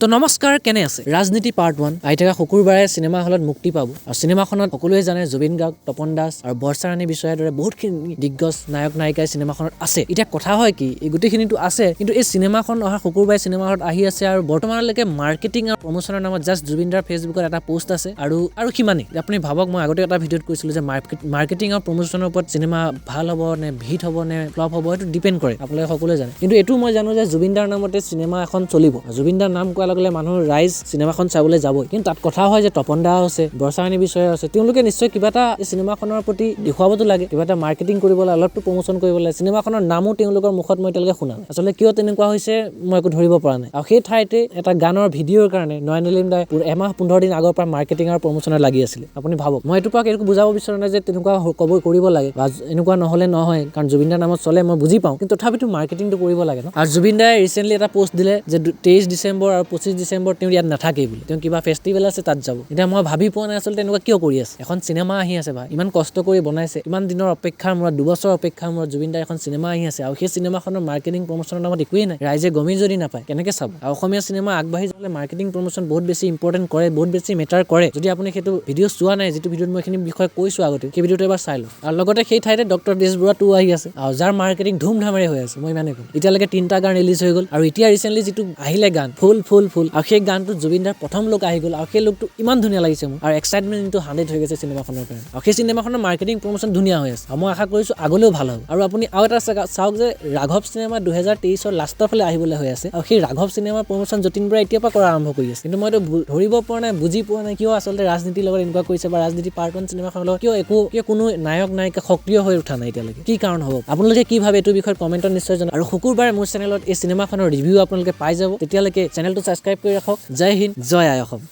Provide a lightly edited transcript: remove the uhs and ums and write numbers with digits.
তো নমস্কাৰ কেনে আছে ৰাজনীতি পাৰ্ট 1 আই থকা শুকুৰবাৰে সিনেমা হলত মুক্তি পাব আৰু সিনেমাখনত সকলোৱে জানে জুবিন গাৰ্গ তপন দাস আৰু বৰ্ষা ৰাণী বিষয়ৰ দৰে বহুতখিনি দিগ্গজ নায়ক নায়িকা সিনেমাখনত আছে এতিয়া কথা হয় কি এই গুটিখিনিটো আছে কিন্তু এই সিনেমাখন অহা শুকুৰবাৰে সিনেমা হলত আহি আছে আৰু বৰ্তমানলৈকে মাৰ্কেটিং আৰু প্ৰমোচনৰ নামত জাস্ট জুবিন দাৰ ফেচবুকত এটা পোষ্ট আছে আৰু কিমানি আপুনি ভাবক মই আগতে এটা ভিডিঅ'ত কৈছিলো যে মাৰ্কেটিং আৰু প্ৰমোচনৰ ওপৰত সিনেমা ভাল হ'ব নে হিট হ'ব নে ফ্লপ হ'ব সেইটো ডিপেন্ড কৰে আপোনালোকে সকলোৱে জানে কিন্তু এটো মই জানো যে জুবিন দাৰ নামতে সিনেমা এখন চলিব জুবিন দাৰ নাম কোৱা লগে মানুহ ৰাইজ সিনেমাখন চাবলৈ যাবই কিন্তু তাত কথা হয় যে তপন দা আছে বৰ্ষা ৰাণী বিষয় আছে তেওঁলোকে নিশ্চয় কিবা এটা এই সিনেমাখনৰ প্ৰতি দেখুৱাবতো লাগে কিবা এটা মাৰ্কেটিং কৰিবলৈ অলপটো প্ৰমোচন কৰিবলৈ সিনেমাখনৰ নামো তেওঁলোকৰ মুখত মই তেওঁলোকে শুনা নাই আচলতে কিয় তেনেকুৱা হৈছে মই একো ধৰিব পৰা নাই আৰু সেই ঠাইতে এটা গানৰ ভিডিঅ'ৰ কাৰণে নয়নলিম দাই এমাহ 15 দিন আগৰ পৰা মাৰ্কেটিং আৰু প্ৰমোচনত লাগি আছিল আপুনি ভাবক মই এইটো পাক একো বুজাব বিচৰা নাই যে তেনেকুৱা কৰিব লাগে বা এনেকুৱা নহলে নহয় কাৰণ জুবিন দাৰ নামত চলে মই বুজি পাওঁ কিন্তু তথাপিতো মাৰ্কেটিংটো কৰিব লাগে ন আৰু জুবিন দাই ৰিসেন্টলি এটা পোষ্ট দিলে যে 23 ডিসেম্বৰ আৰু 25 ডিসেম্বৰ তেওঁ ইয়াত নাথাকে বুলি তেওঁ কিবা ফেষ্টিভেল আছে তাত যাব এতিয়া মই ভাবি পোৱা নাই আচলতে এনেকুৱা কিয় কৰি আছে এখন সিনেমা আহি আছে ভাই ইমান কষ্ট কৰি বনাইছে ইমান দিনৰ অপেক্ষাৰ মূৰত 2 বছৰ অপেক্ষাৰ মূৰত জুবিন দাৰ এখন সিনেমা আহি আছে আৰু সেই সিনেমাখনৰ মাৰ্কেটিং প্ৰমোচনৰ নামত একোৱেই নাই ৰাইজে গমি যদি নাপায় কেনেকৈ চাব আৰু অসমীয়া সিনেমা আগবাঢ়ি যাবলৈ মাৰ্কেটিং প্ৰমোচন বহুত বেছি ইম্পৰ্টেন্ট কৰে বহুত বেছি মেটাৰ কৰে যদি আপুনি সেইটো ভিডিঅ' চোৱা নাই যিটো ভিডিঅ'ত মই এইখিনি বিষয়ে কৈছো আগতে সেই ভিডিঅ'টো এবাৰ চাই লওক আৰু লগতে সেই ঠাইতে ডক্টৰ বেজবৰুৱা 2 আহি আছে আৰু যাৰ মাৰ্কেটিং ধুমধামেৰে হৈ আছে মই ইমানে কম এতিয়ালৈকে 3টা গান ৰিলিজ হৈ গ'ল আৰু এতিয়া ৰিসেন্টলি যিটো আহিলে গান ফুল আৰু সেই গানটো জুবিন দাৰ প্ৰথম লোক আহি গ'ল আৰু সেই লোকটো ইমান ধুনীয়া লাগিছে মোৰ আৰু এক্সাইটমেন্টটো 100 হৈ গৈছে সিনেমাখনৰ কাৰণে আৰু সেই সিনেমাখনৰ মাৰ্কেটিং প্ৰমোচন ধুনীয়া হৈ আছে আৰু মই আশা কৰিছো আগলৈও ভাল হ'ব আৰু আপুনি আৰু এটা চাওক যে ৰাঘৱ সিনেমা 2023ৰ লাষ্টৰ ফালে আহিবলৈ হৈ আছে আৰু সেই ৰাঘৱ সিনেমাৰ প্ৰমোচন যতীন বৰাই এতিয়াৰ পৰা কৰা আৰম্ভ কৰি আছে কিন্তু মইতো ধৰিব পৰা নাই বুজি পোৱা নাই কিয় আচলতে ৰাজনীতিৰ লগত এনেকুৱা কৰিছে বা ৰাজনীতি পাৰ্ট 1 সিনেমাখনৰ লগত কিয় কোনো নায়ক নায়িকা সক্ৰিয় হৈ উঠা নাই এতিয়ালৈকে কি কাৰণ হ'ব আপোনালোকে কি ভাবে এইটো বিষয়ত কমেন্টত নিশ্চয় জনাওক আৰু শুকুৰবাৰে মোৰ চেনেলত এই সিনেমাখনৰ ৰিভিউ আপোনালোকে পাই যাব তেতিয়ালৈকে চেনেলটো সাবস্ক্ৰাইব কৰি ৰাখক জয় হিন্দ জয় আই অসম